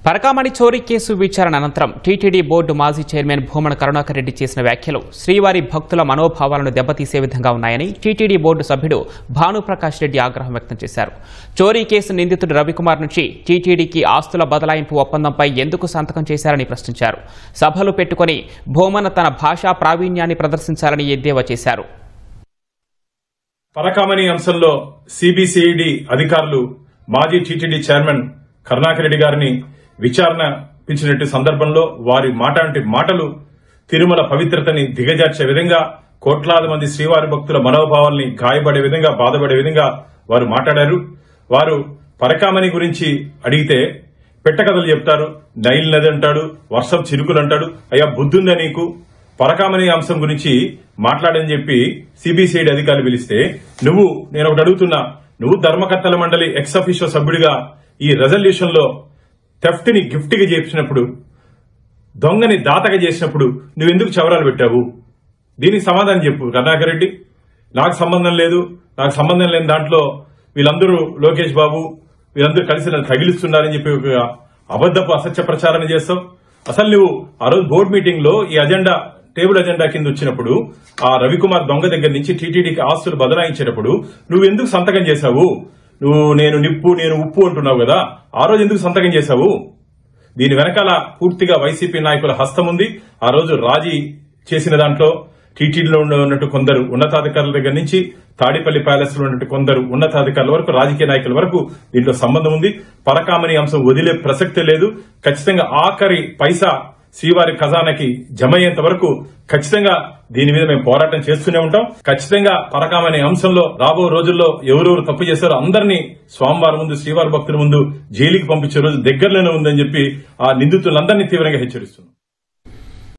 పరకామణి చోరీ కేసు విచారణ అనంతరం టీటీడీ బోర్డు మాజీ చైర్మన్ భూమన కరుణాకర్ రెడ్డి చేసిన వ్యాఖ్యలు శ్రీవారి భక్తుల మనోభావాలను దెబ్బతీసే విధంగా ఉన్నాయని టీటీడీ బోర్డు సభ్యుడు భానుప్రకాష్ రెడ్డి ఆగ్రహం వ్యక్తం చేశారు. చోరీ కేసు నిందితుడు రవికుమార్ నుంచి టీటీడీకి ఆస్తుల బదలాయింపు ఒప్పందంపై ఎందుకు సంతకం చేశారని ప్రశ్నించారు. సభలు పెట్టుకుని భూమన తన భాషా ప్రావీణ్యాన్ని ప్రదర్శించాలని ఎద్దేవా చేశారు. పరకామణి అంశంలో సిబిసిఐడి అధికారులు మాజీ టీటీడీ చైర్మన్ కరుణాకర్ రెడ్డి గారిని విచారణ పిలిచినట్టు సందర్భంలో వారి మాటలు తిరుమల పవిత్రతని దిగజార్చే విధంగా కోట్లాది మంది శ్రీవారి భక్తుల మనోభావాల్ని గాయపడే విధంగా బాధపడే విధంగా వారు మాట్లాడారు. వారు పరకామణి గురించి అడిగితే పెట్టకథలు చెప్తారు. నైల్ నది అంటాడు, వర్షం చిరుకులు అంటాడు. అయ్యా బుద్ధుందా నీకు? పరకామణి అంశం గురించి మాట్లాడని చెప్పి సిబిసిఐడి అధికారులు పిలిస్తే నేను ఒకటి అడుగుతున్నా, నువ్వు ధర్మకర్తల మండలి ఎక్స్ అఫీషియో సభ్యుడిగా ఈ రెజల్యూషన్ లో థెఫ్ట్ ని గిఫ్ట్ గా చేసినప్పుడు, దొంగని దాతగా చేసినప్పుడు నువ్వెందుకు చవరాలు పెట్టావు? దీనికి సమాధానం చెప్పు కరుణాకర్ రెడ్డి. నాకు సంబంధం లేదు, నాకు సంబంధం లేని దాంట్లో వీళ్ళందరూ లోకేష్ బాబు వీళ్ళందరూ కలిసి నన్ను తగిలిస్తున్నారని చెప్పి ఒక అబద్దపు అసత్య ప్రచారాన్ని చేస్తావు. అసలు నువ్వు ఆ రోజు బోర్డు మీటింగ్ లో ఈ అజెండా టేబుల్ అజెండా కింద వచ్చినప్పుడు ఆ రవికుమార్ దొంగ దగ్గర నుంచి టీటీడీకి ఆస్తులు బదలాయించేటప్పుడు నువ్వెందుకు సంతకం చేశావు? నేను నిప్పు నేను ఉప్పు అంటున్నావు కదా, ఆ రోజు ఎందుకు సంతకం చేశావు? దీని వెనకాల పూర్తిగా వైసీపీ నాయకుల హస్తం ఉంది. ఆ రోజు రాజీ చేసిన దాంట్లో టీటీడీలో ఉన్నట్టు కొందరు ఉన్నతాధికారుల దగ్గర నుంచి తాడిపల్లి ప్యాలెస్ లో ఉన్నట్టు కొందరు ఉన్నతాధికారుల వరకు రాజకీయ నాయకుల వరకు దీంట్లో సంబంధం ఉంది. పరకామణి అంశం వదిలే ప్రసక్తే లేదు. ఖచ్చితంగా ఆఖరి పైసా శ్రీవారి ఖజానాకి జమ అయ్యేంత వరకు ఖచ్చితంగా దీని మీద మేము పోరాటం చేస్తూనే ఉంటాం. ఖచ్చితంగా పరకామణి అంశంలో రాబో రోజుల్లో ఎవరెవరు తప్పు చేశారో అందరినీ స్వామివారి ముందు శ్రీవారి భక్తుల ముందు జైలుకి పంపించే రోజు దగ్గరలోనే ఉందని చెప్పి ఆ నిందితులందరినీ తీవ్రంగా హెచ్చరిస్తున్నాం.